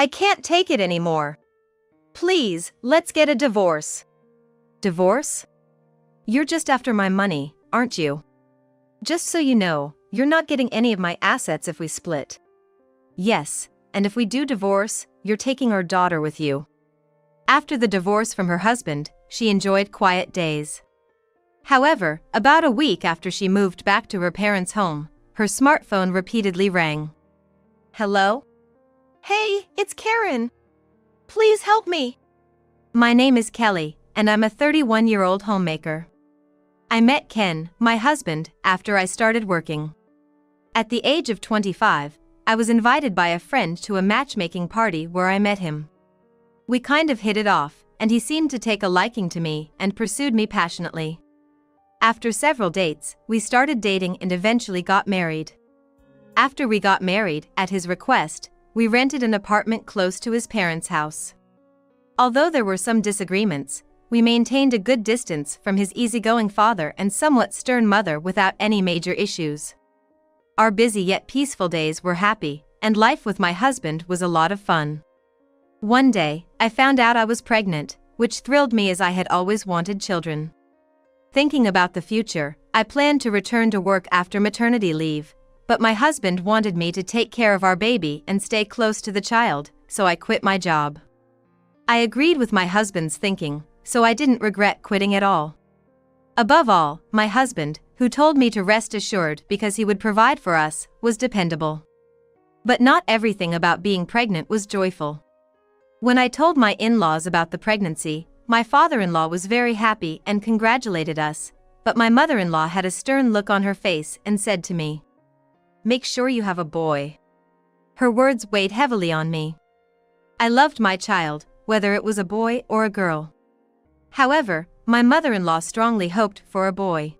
I can't take it anymore. Please, let's get a divorce. Divorce? You're just after my money, aren't you? Just so you know, you're not getting any of my assets if we split. Yes, and if we do divorce, you're taking our daughter with you. After the divorce from her husband, she enjoyed quiet days. However, about a week after she moved back to her parents' home, her smartphone repeatedly rang. Hello? Hey, it's Karen. Please help me. My name is Kelly, and I'm a 31-year-old homemaker. I met Ken, my husband, after I started working. At the age of 25, I was invited by a friend to a matchmaking party where I met him. We kind of hit it off, and he seemed to take a liking to me and pursued me passionately. After several dates, we started dating and eventually got married. After we got married, at his request, we rented an apartment close to his parents' house. Although there were some disagreements, we maintained a good distance from his easygoing father and somewhat stern mother without any major issues. Our busy yet peaceful days were happy, and life with my husband was a lot of fun. One day, I found out I was pregnant, which thrilled me as I had always wanted children. Thinking about the future, I planned to return to work after maternity leave, but my husband wanted me to take care of our baby and stay close to the child, so I quit my job. I agreed with my husband's thinking, so I didn't regret quitting at all. Above all, my husband, who told me to rest assured because he would provide for us, was dependable. But not everything about being pregnant was joyful. When I told my in-laws about the pregnancy, my father-in-law was very happy and congratulated us, but my mother-in-law had a stern look on her face and said to me, "Make sure you have a boy." Her words weighed heavily on me. I loved my child, whether it was a boy or a girl. However, my mother-in-law strongly hoped for a boy.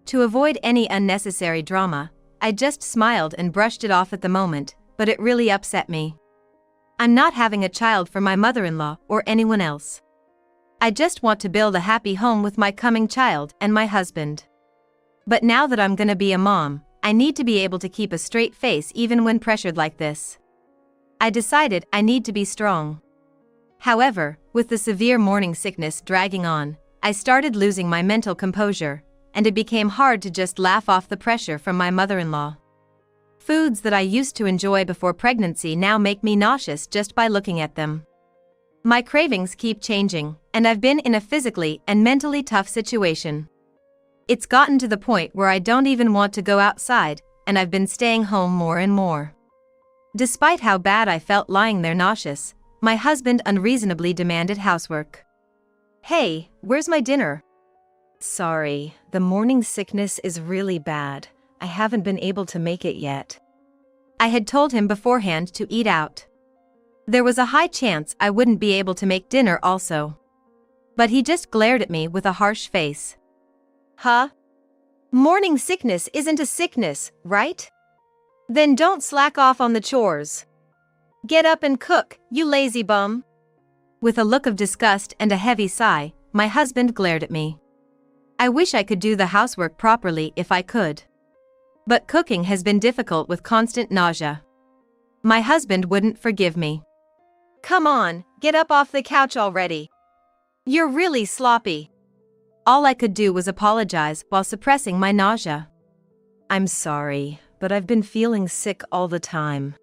To avoid any unnecessary drama, I just smiled and brushed it off at the moment, but it really upset me. I'm not having a child for my mother-in-law or anyone else. I just want to build a happy home with my coming child and my husband. But now that I'm gonna be a mom, I need to be able to keep a straight face even when pressured like this. I decided I need to be strong. However, with the severe morning sickness dragging on, I started losing my mental composure, and it became hard to just laugh off the pressure from my mother-in-law. Foods that I used to enjoy before pregnancy now make me nauseous just by looking at them. My cravings keep changing, and I've been in a physically and mentally tough situation. It's gotten to the point where I don't even want to go outside, and I've been staying home more and more. Despite how bad I felt lying there nauseous, my husband unreasonably demanded housework. "Hey, where's my dinner?" "Sorry, the morning sickness is really bad. I haven't been able to make it yet." I had told him beforehand to eat out. There was a high chance I wouldn't be able to make dinner also. But he just glared at me with a harsh face. "Huh? Morning sickness isn't a sickness, right? Then don't slack off on the chores. Get up and cook, you lazy bum." With a look of disgust and a heavy sigh, my husband glared at me. I wish I could do the housework properly if I could. But cooking has been difficult with constant nausea. My husband wouldn't forgive me. "Come on, get up off the couch already. You're really sloppy." All I could do was apologize while suppressing my nausea. "I'm sorry, but I've been feeling sick all the time.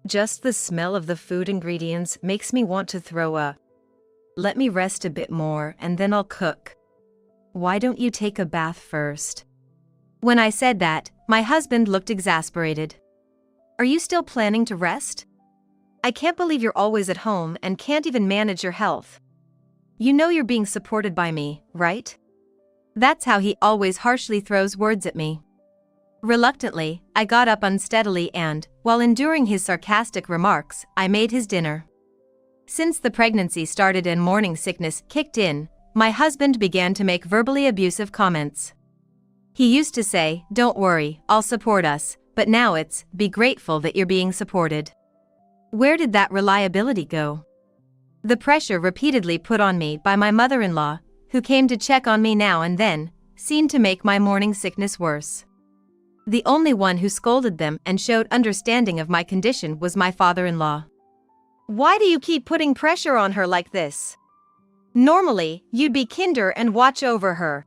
Just the smell of the food ingredients makes me want to throw up. Let me rest a bit more and then I'll cook. Why don't you take a bath first?" When I said that, my husband looked exasperated. "Are you still planning to rest? I can't believe you're always at home and can't even manage your health. You know you're being supported by me, right?" That's how he always harshly throws words at me. Reluctantly, I got up unsteadily and, while enduring his sarcastic remarks, I made his dinner. Since the pregnancy started and morning sickness kicked in, my husband began to make verbally abusive comments. He used to say, "Don't worry, I'll support us," but now it's, "Be grateful that you're being supported." Where did that reliability go? The pressure repeatedly put on me by my mother-in-law, who came to check on me now and then, seemed to make my morning sickness worse. The only one who scolded them and showed understanding of my condition was my father-in-law. Why do you keep putting pressure on her like this? Normally, you'd be kinder and watch over her.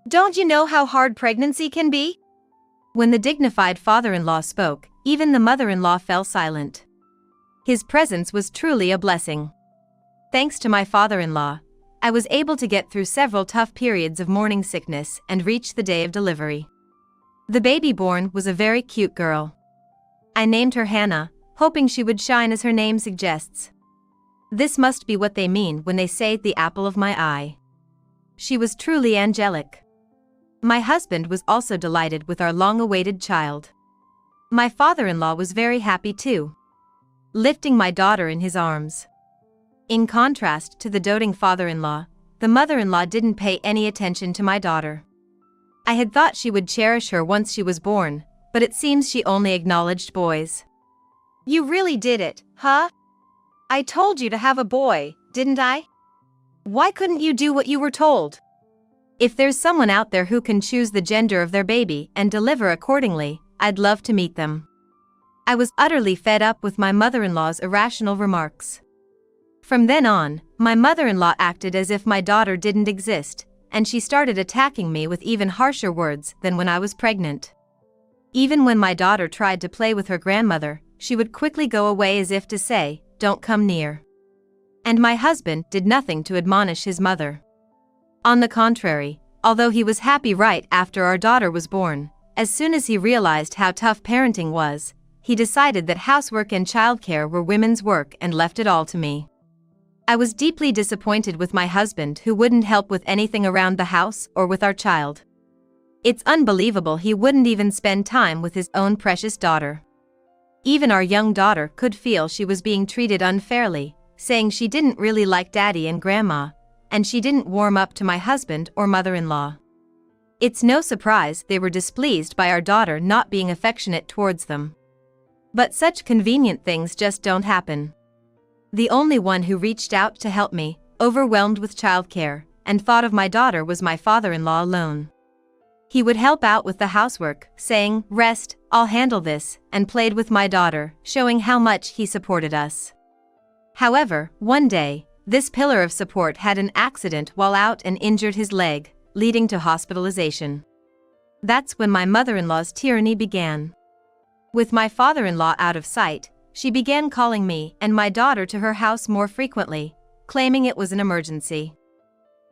Don't you know how hard pregnancy can be? When the dignified father-in-law spoke, even the mother-in-law fell silent. His presence was truly a blessing. Thanks to my father-in-law, I was able to get through several tough periods of morning sickness and reach the day of delivery. The baby born was a very cute girl. I named her Hannah, hoping she would shine as her name suggests. This must be what they mean when they say the apple of my eye. She was truly angelic. My husband was also delighted with our long-awaited child. My father-in-law was very happy too, lifting my daughter in his arms. In contrast to the doting father-in-law, the mother-in-law didn't pay any attention to my daughter. I had thought she would cherish her once she was born, but it seems she only acknowledged boys. You really did it, huh? I told you to have a boy, didn't I? Why couldn't you do what you were told? If there's someone out there who can choose the gender of their baby and deliver accordingly, I'd love to meet them. I was utterly fed up with my mother-in-law's irrational remarks. From then on, my mother-in-law acted as if my daughter didn't exist, and she started attacking me with even harsher words than when I was pregnant. Even when my daughter tried to play with her grandmother, she would quickly go away as if to say, "Don't come near." And my husband did nothing to admonish his mother. On the contrary, although he was happy right after our daughter was born, as soon as he realized how tough parenting was, he decided that housework and childcare were women's work and left it all to me. I was deeply disappointed with my husband who wouldn't help with anything around the house or with our child. It's unbelievable he wouldn't even spend time with his own precious daughter. Even our young daughter could feel she was being treated unfairly, saying she didn't really like daddy and grandma, and she didn't warm up to my husband or mother-in-law. It's no surprise they were displeased by our daughter not being affectionate towards them. But such convenient things just don't happen. The only one who reached out to help me, overwhelmed with childcare, and thought of my daughter was my father-in-law alone. He would help out with the housework, saying, "Rest, I'll handle this," and played with my daughter, showing how much he supported us. However, one day, this pillar of support had an accident while out and injured his leg, leading to hospitalization. That's when my mother-in-law's tyranny began. With my father-in-law out of sight, she began calling me and my daughter to her house more frequently, claiming it was an emergency.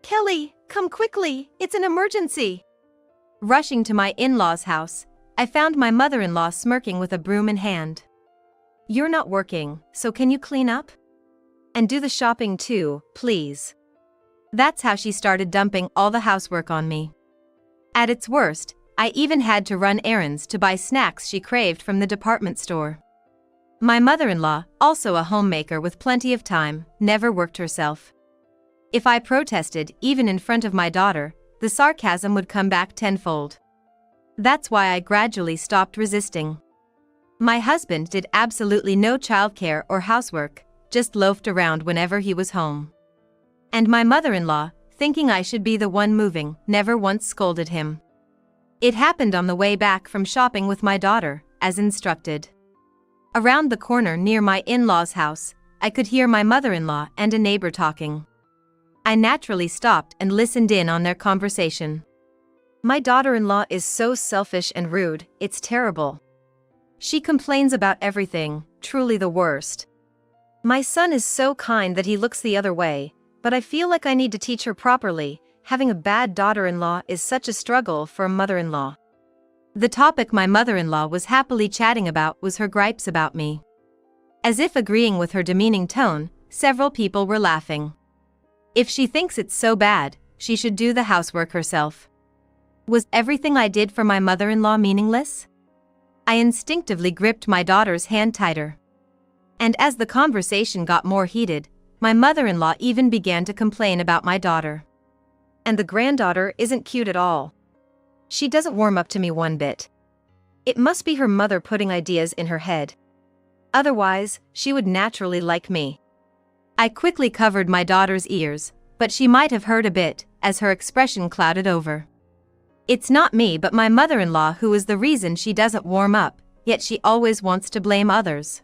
"Kelly, come quickly, it's an emergency!" Rushing to my in-law's house, I found my mother-in-law smirking with a broom in hand. "You're not working, so can you clean up? And do the shopping too, please." That's how she started dumping all the housework on me. At its worst, I even had to run errands to buy snacks she craved from the department store. My mother-in-law, also a homemaker with plenty of time, never worked herself. If I protested, even in front of my daughter, the sarcasm would come back tenfold. That's why I gradually stopped resisting. My husband did absolutely no childcare or housework, just loafed around whenever he was home. And my mother-in-law, thinking I should be the one moving, never once scolded him. It happened on the way back from shopping with my daughter, as instructed. Around the corner near my in-law's house, I could hear my mother-in-law and a neighbor talking. I naturally stopped and listened in on their conversation. "My daughter-in-law is so selfish and rude, it's terrible. She complains about everything, truly the worst. My son is so kind that he looks the other way, but I feel like I need to teach her properly. Having a bad daughter-in-law is such a struggle for a mother-in-law." The topic my mother-in-law was happily chatting about was her gripes about me. As if agreeing with her demeaning tone, several people were laughing. If she thinks it's so bad, she should do the housework herself. Was everything I did for my mother-in-law meaningless? I instinctively gripped my daughter's hand tighter. And as the conversation got more heated, my mother-in-law even began to complain about my daughter. "And the granddaughter isn't cute at all. She doesn't warm up to me one bit. It must be her mother putting ideas in her head. Otherwise, she would naturally like me." I quickly covered my daughter's ears, but she might have heard a bit, as her expression clouded over. It's not me but my mother-in-law who is the reason she doesn't warm up, yet she always wants to blame others.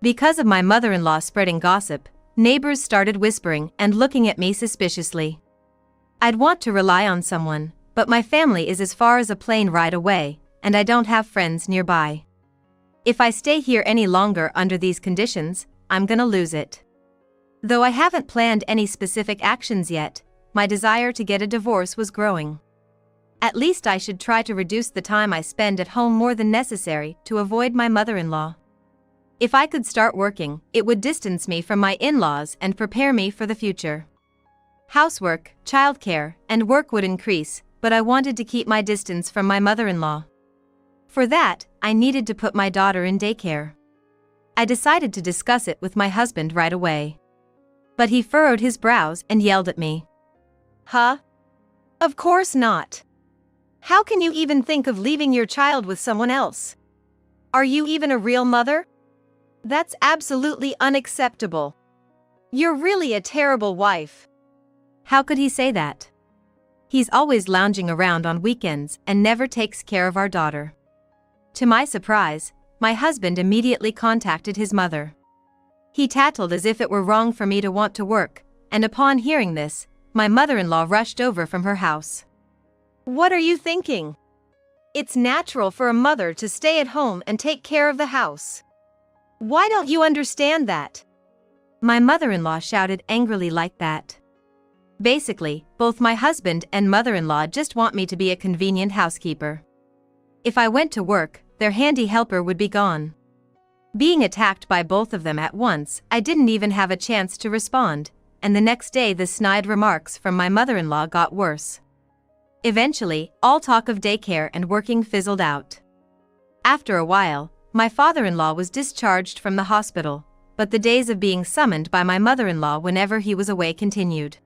Because of my mother-in-law spreading gossip, neighbors started whispering and looking at me suspiciously. I'd want to rely on someone, but my family is as far as a plane ride away, and I don't have friends nearby. If I stay here any longer under these conditions, I'm gonna lose it. Though I haven't planned any specific actions yet, my desire to get a divorce was growing. At least I should try to reduce the time I spend at home more than necessary to avoid my mother-in-law. If I could start working, it would distance me from my in-laws and prepare me for the future. Housework, childcare, and work would increase, but I wanted to keep my distance from my mother-in-law. For that, I needed to put my daughter in daycare. I decided to discuss it with my husband right away. But he furrowed his brows and yelled at me. Huh? Of course not. How can you even think of leaving your child with someone else? Are you even a real mother? That's absolutely unacceptable. You're really a terrible wife. How could he say that? He's always lounging around on weekends and never takes care of our daughter. To my surprise, my husband immediately contacted his mother. He tattled as if it were wrong for me to want to work, and upon hearing this, my mother-in-law rushed over from her house. What are you thinking? It's natural for a mother to stay at home and take care of the house. Why don't you understand that? My mother-in-law shouted angrily like that. Basically, both my husband and mother-in-law just want me to be a convenient housekeeper. If I went to work, their handy helper would be gone. Being attacked by both of them at once, I didn't even have a chance to respond, and the next day the snide remarks from my mother-in-law got worse. Eventually, all talk of daycare and working fizzled out. After a while, my father-in-law was discharged from the hospital, but the days of being summoned by my mother-in-law whenever he was away continued.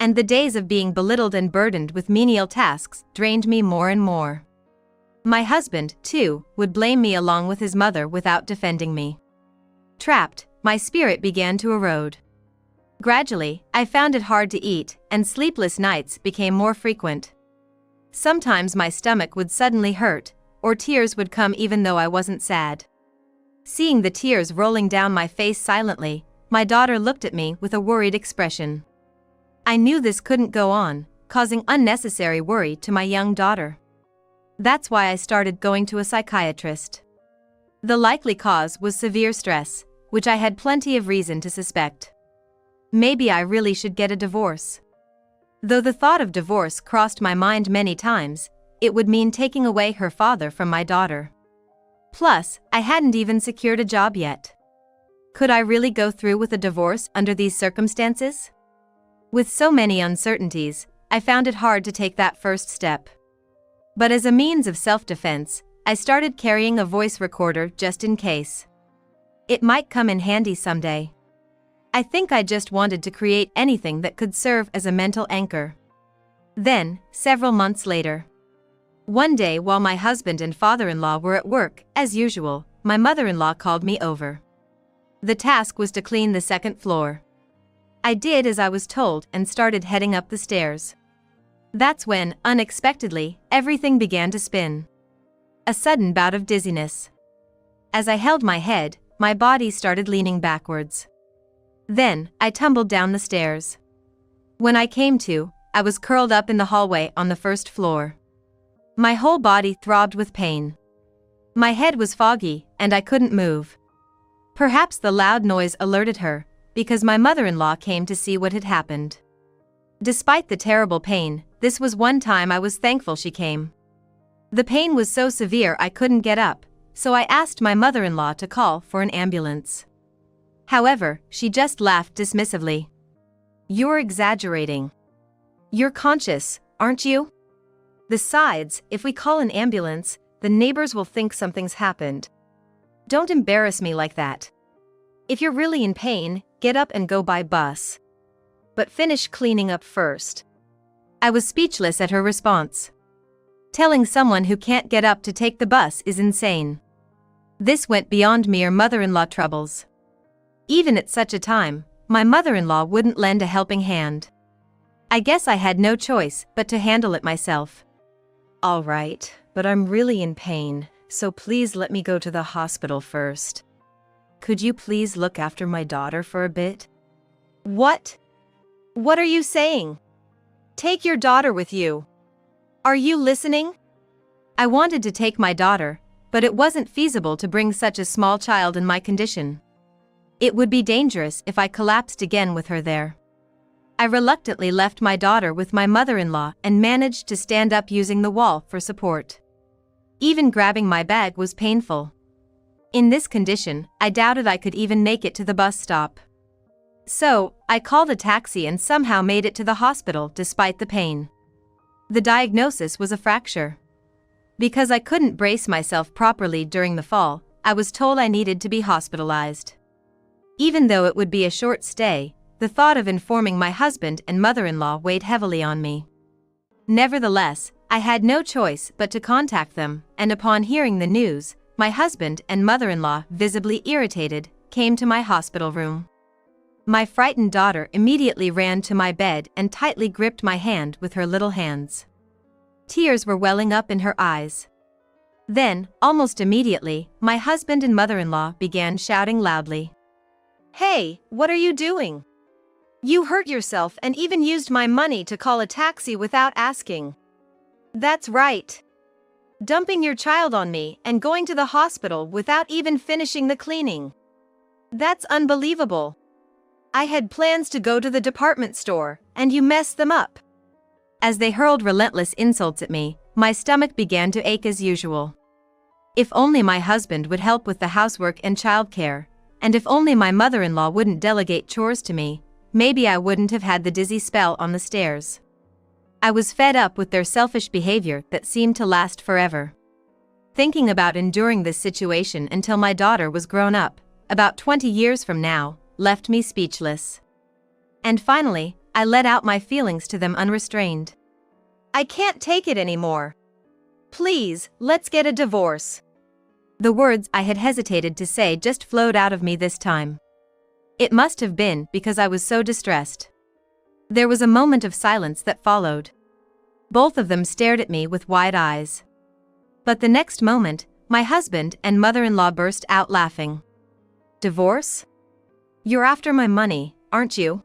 And the days of being belittled and burdened with menial tasks drained me more and more. My husband, too, would blame me along with his mother without defending me. Trapped, my spirit began to erode. Gradually, I found it hard to eat, and sleepless nights became more frequent. Sometimes my stomach would suddenly hurt, or tears would come even though I wasn't sad. Seeing the tears rolling down my face silently, my daughter looked at me with a worried expression. I knew this couldn't go on, causing unnecessary worry to my young daughter. That's why I started going to a psychiatrist. The likely cause was severe stress, which I had plenty of reason to suspect. Maybe I really should get a divorce. Though the thought of divorce crossed my mind many times, it would mean taking away her father from my daughter. Plus, I hadn't even secured a job yet. Could I really go through with a divorce under these circumstances? With so many uncertainties, I found it hard to take that first step. But as a means of self-defense, I started carrying a voice recorder just in case. It might come in handy someday. I think I just wanted to create anything that could serve as a mental anchor. Then, several months later, one day while my husband and father-in-law were at work, as usual, my mother-in-law called me over. The task was to clean the second floor. I did as I was told and started heading up the stairs. That's when, unexpectedly, everything began to spin. A sudden bout of dizziness. As I held my head, my body started leaning backwards. Then, I tumbled down the stairs. When I came to, I was curled up in the hallway on the first floor. My whole body throbbed with pain. My head was foggy, and I couldn't move. Perhaps the loud noise alerted her, because my mother-in-law came to see what had happened. Despite the terrible pain, this was one time I was thankful she came. The pain was so severe I couldn't get up, so I asked my mother-in-law to call for an ambulance. However, she just laughed dismissively. You're exaggerating. You're conscious, aren't you? Besides, if we call an ambulance, the neighbors will think something's happened. Don't embarrass me like that. If you're really in pain, get up and go by bus. But finish cleaning up first. I was speechless at her response. Telling someone who can't get up to take the bus is insane. This went beyond mere mother-in-law troubles. Even at such a time, my mother-in-law wouldn't lend a helping hand. I guess I had no choice but to handle it myself. All right, but I'm really in pain, so please let me go to the hospital first. Could you please look after my daughter for a bit? What? What are you saying? Take your daughter with you. Are you listening? I wanted to take my daughter, but it wasn't feasible to bring such a small child in my condition. It would be dangerous if I collapsed again with her there. I reluctantly left my daughter with my mother-in-law and managed to stand up using the wall for support. Even grabbing my bag was painful. In this condition, I doubted I could even make it to the bus stop. So, I called a taxi and somehow made it to the hospital despite the pain. The diagnosis was a fracture. Because I couldn't brace myself properly during the fall, I was told I needed to be hospitalized. Even though it would be a short stay, the thought of informing my husband and mother-in-law weighed heavily on me. Nevertheless, I had no choice but to contact them, and upon hearing the news, my husband and mother-in-law, visibly irritated, came to my hospital room. My frightened daughter immediately ran to my bed and tightly gripped my hand with her little hands. Tears were welling up in her eyes. Then, almost immediately, my husband and mother-in-law began shouting loudly. "Hey, what are you doing? You hurt yourself and even used my money to call a taxi without asking. That's right. Dumping your child on me and going to the hospital without even finishing the cleaning. That's unbelievable. I had plans to go to the department store, and you messed them up." As they hurled relentless insults at me, my stomach began to ache as usual. If only my husband would help with the housework and childcare, and if only my mother-in-law wouldn't delegate chores to me, maybe I wouldn't have had the dizzy spell on the stairs. I was fed up with their selfish behavior that seemed to last forever. Thinking about enduring this situation until my daughter was grown up, about 20 years from now, left me speechless. And finally, I let out my feelings to them unrestrained. "I can't take it anymore. Please, let's get a divorce." The words I had hesitated to say just flowed out of me this time. It must have been because I was so distressed. There was a moment of silence that followed. Both of them stared at me with wide eyes. But the next moment, my husband and mother-in-law burst out laughing. "Divorce? You're after my money, aren't you?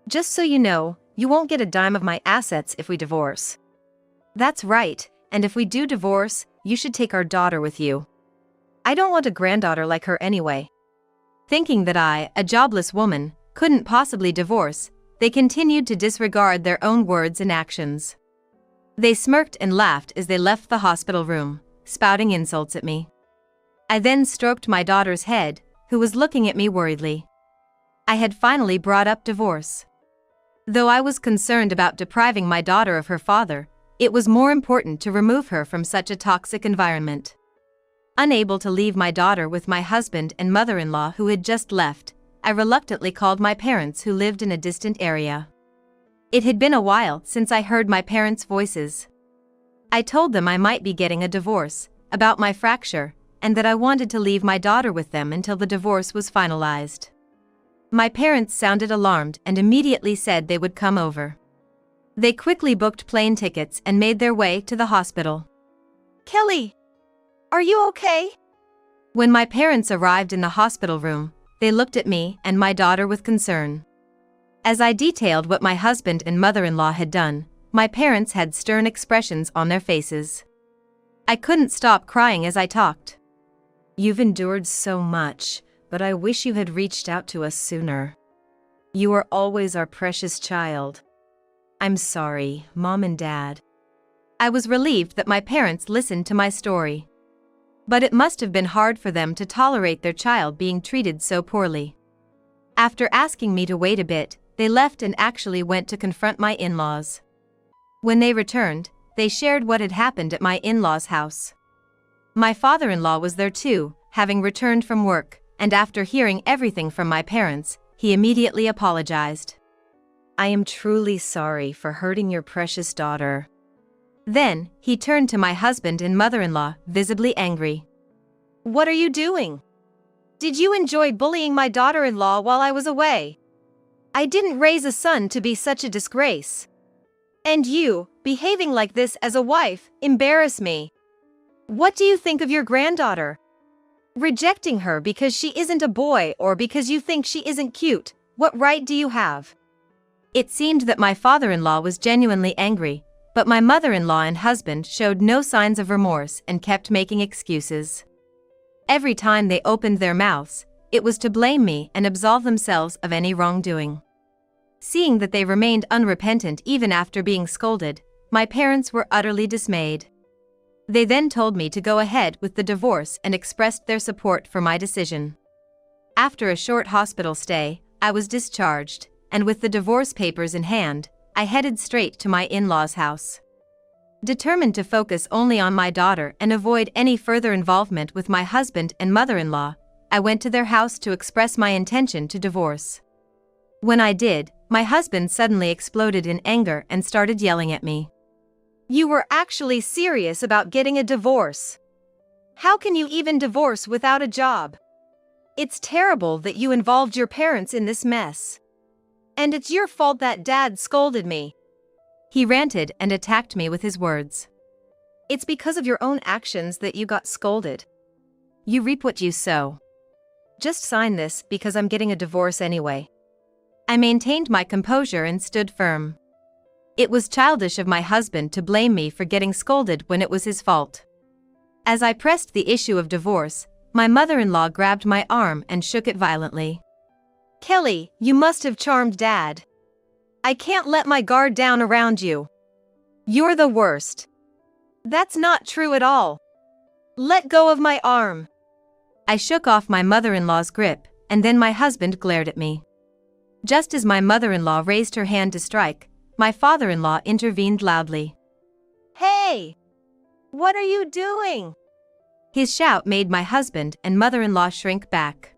Just so you know, you won't get a dime of my assets if we divorce." "That's right, and if we do divorce, you should take our daughter with you. I don't want a granddaughter like her anyway." Thinking that I, a jobless woman, couldn't possibly divorce, they continued to disregard their own words and actions. They smirked and laughed as they left the hospital room, spouting insults at me. I then stroked my daughter's head, who was looking at me worriedly. I had finally brought up divorce. Though I was concerned about depriving my daughter of her father, it was more important to remove her from such a toxic environment. Unable to leave my daughter with my husband and mother-in-law who had just left, I reluctantly called my parents who lived in a distant area. It had been a while since I heard my parents' voices. I told them I might be getting a divorce, about my fracture, and that I wanted to leave my daughter with them until the divorce was finalized. My parents sounded alarmed and immediately said they would come over. They quickly booked plane tickets and made their way to the hospital. "Kelly, are you okay?" When my parents arrived in the hospital room, they looked at me and my daughter with concern. As I detailed what my husband and mother-in-law had done, my parents had stern expressions on their faces. I couldn't stop crying as I talked. "You've endured so much, but I wish you had reached out to us sooner. You are always our precious child. I'm sorry, Mom and Dad." I was relieved that my parents listened to my story. But it must have been hard for them to tolerate their child being treated so poorly. After asking me to wait a bit, they left and actually went to confront my in-laws. When they returned, they shared what had happened at my in-laws' house. My father-in-law was there too, having returned from work, and after hearing everything from my parents, he immediately apologized. "I am truly sorry for hurting your precious daughter." Then, he turned to my husband and mother-in-law, visibly angry. "What are you doing? Did you enjoy bullying my daughter-in-law while I was away? I didn't raise a son to be such a disgrace. And you, behaving like this as a wife, embarrass me. What do you think of your granddaughter?" Rejecting her because she isn't a boy or because you think she isn't cute, what right do you have? It seemed that my father-in-law was genuinely angry, but my mother-in-law and husband showed no signs of remorse and kept making excuses. Every time they opened their mouths, it was to blame me and absolve themselves of any wrongdoing. Seeing that they remained unrepentant even after being scolded, my parents were utterly dismayed. They then told me to go ahead with the divorce and expressed their support for my decision. After a short hospital stay, I was discharged, and with the divorce papers in hand, I headed straight to my in-laws' house. Determined to focus only on my daughter and avoid any further involvement with my husband and mother-in-law, I went to their house to express my intention to divorce. When I did, my husband suddenly exploded in anger and started yelling at me. You were actually serious about getting a divorce? How can you even divorce without a job? It's terrible that you involved your parents in this mess. And it's your fault that Dad scolded me. He ranted and attacked me with his words. It's because of your own actions that you got scolded. You reap what you sow. Just sign this because I'm getting a divorce anyway. I maintained my composure and stood firm. It was childish of my husband to blame me for getting scolded when it was his fault. As I pressed the issue of divorce, my mother-in-law grabbed my arm and shook it violently. Kelly, you must have charmed Dad. I can't let my guard down around you. You're the worst. That's not true at all. Let go of my arm. I shook off my mother-in-law's grip, and then my husband glared at me. Just as my mother-in-law raised her hand to strike, my father-in-law intervened loudly. Hey! What are you doing? His shout made my husband and mother-in-law shrink back.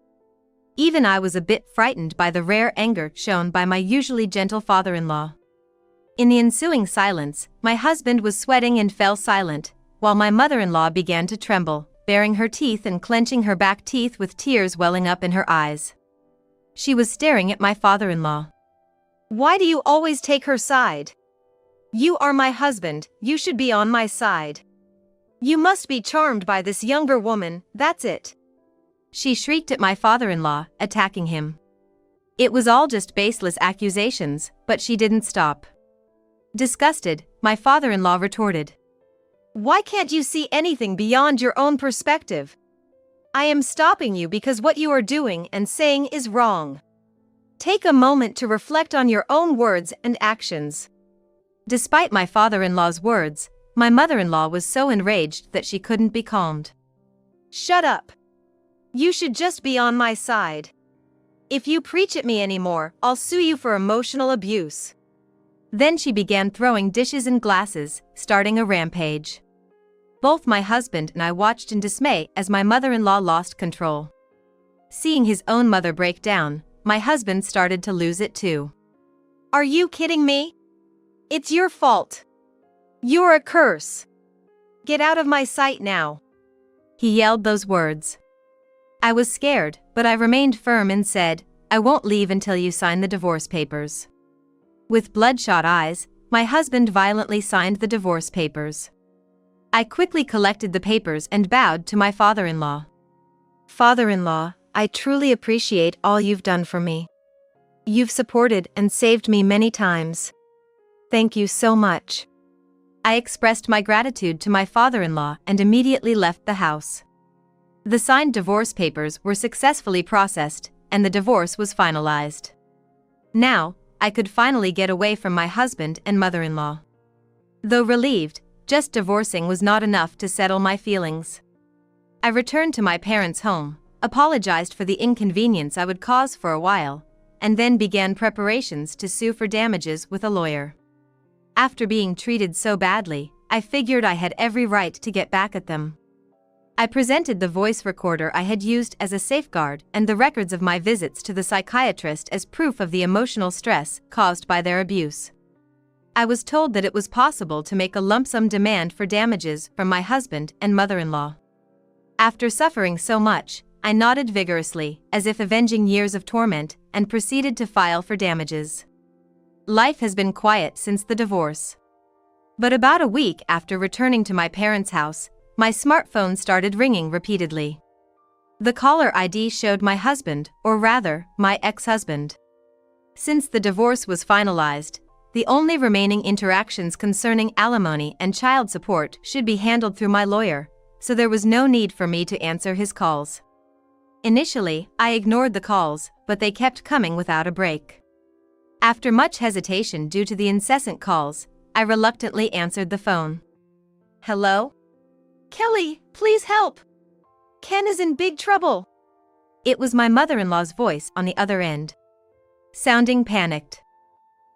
Even I was a bit frightened by the rare anger shown by my usually gentle father-in-law. In the ensuing silence, my husband was sweating and fell silent, while my mother-in-law began to tremble, baring her teeth and clenching her back teeth with tears welling up in her eyes. She was staring at my father-in-law. Why do you always take her side? You are my husband, you should be on my side. You must be charmed by this younger woman, that's it. She shrieked at my father-in-law, attacking him. It was all just baseless accusations, but she didn't stop. Disgusted, my father-in-law retorted. Why can't you see anything beyond your own perspective? I am stopping you because what you are doing and saying is wrong. Take a moment to reflect on your own words and actions. Despite my father-in-law's words, my mother-in-law was so enraged that she couldn't be calmed. Shut up. You should just be on my side. If you preach at me anymore, I'll sue you for emotional abuse. Then she began throwing dishes and glasses, starting a rampage. Both my husband and I watched in dismay as my mother-in-law lost control. Seeing his own mother break down, my husband started to lose it too. Are you kidding me? It's your fault. You're a curse. Get out of my sight now. He yelled those words. I was scared, but I remained firm and said, I won't leave until you sign the divorce papers. With bloodshot eyes, my husband violently signed the divorce papers. I quickly collected the papers and bowed to my father-in-law. Father-in-law, I truly appreciate all you've done for me. You've supported and saved me many times. Thank you so much. I expressed my gratitude to my father-in-law and immediately left the house. The signed divorce papers were successfully processed, and the divorce was finalized. Now, I could finally get away from my husband and mother-in-law. Though relieved, just divorcing was not enough to settle my feelings. I returned to my parents' home, apologized for the inconvenience I would cause for a while, and then began preparations to sue for damages with a lawyer. After being treated so badly, I figured I had every right to get back at them. I presented the voice recorder I had used as a safeguard and the records of my visits to the psychiatrist as proof of the emotional stress caused by their abuse. I was told that it was possible to make a lump sum demand for damages from my husband and mother-in-law. After suffering so much, I nodded vigorously, as if avenging years of torment, and proceeded to file for damages. Life has been quiet since the divorce. But about a week after returning to my parents' house, my smartphone started ringing repeatedly. The caller ID showed my husband, or rather, my ex-husband. Since the divorce was finalized, the only remaining interactions concerning alimony and child support should be handled through my lawyer, so there was no need for me to answer his calls. Initially, I ignored the calls, but they kept coming without a break. After much hesitation due to the incessant calls, I reluctantly answered the phone. "Hello? Kelly, please help! Ken is in big trouble." It was my mother-in-law's voice on the other end. Sounding panicked.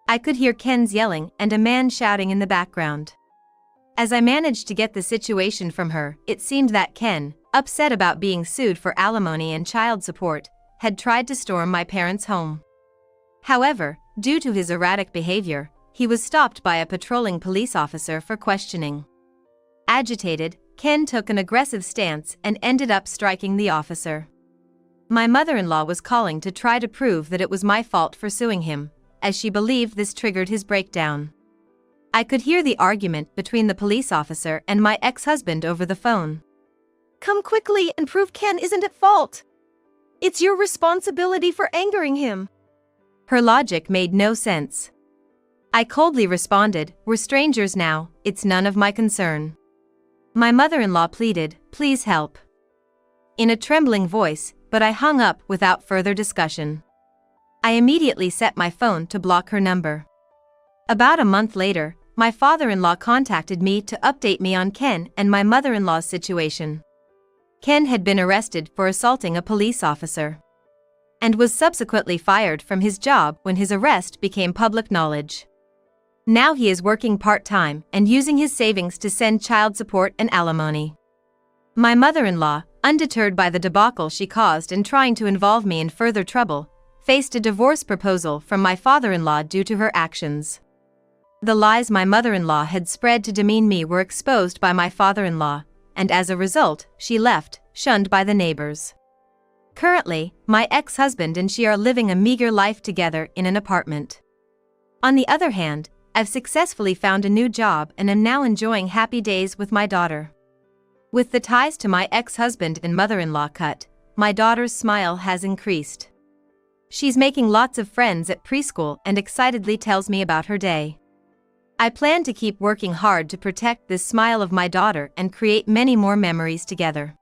I could hear Ken's yelling and a man shouting in the background. As I managed to get the situation from her, it seemed that Ken, upset about being sued for alimony and child support, had tried to storm my parents' home. However, due to his erratic behavior, he was stopped by a patrolling police officer for questioning. Agitated, Ken took an aggressive stance and ended up striking the officer. My mother-in-law was calling to try to prove that it was my fault for suing him, as she believed this triggered his breakdown. I could hear the argument between the police officer and my ex-husband over the phone. "Come quickly and prove Ken isn't at fault. It's your responsibility for angering him." Her logic made no sense. I coldly responded, "We're strangers now, it's none of my concern." My mother-in-law pleaded, "Please help," in a trembling voice, but I hung up without further discussion. I immediately set my phone to block her number. About a month later, my father-in-law contacted me to update me on Ken and my mother-in-law's situation. Ken had been arrested for assaulting a police officer and was subsequently fired from his job when his arrest became public knowledge. Now he is working part-time and using his savings to send child support and alimony. My mother-in-law, undeterred by the debacle she caused and trying to involve me in further trouble, faced a divorce proposal from my father-in-law due to her actions. The lies my mother-in-law had spread to demean me were exposed by my father-in-law, and as a result, she left, shunned by the neighbors. Currently, my ex-husband and she are living a meager life together in an apartment. On the other hand, I've successfully found a new job and am now enjoying happy days with my daughter. With the ties to my ex-husband and mother-in-law cut, my daughter's smile has increased. She's making lots of friends at preschool and excitedly tells me about her day. I plan to keep working hard to protect this smile of my daughter and create many more memories together.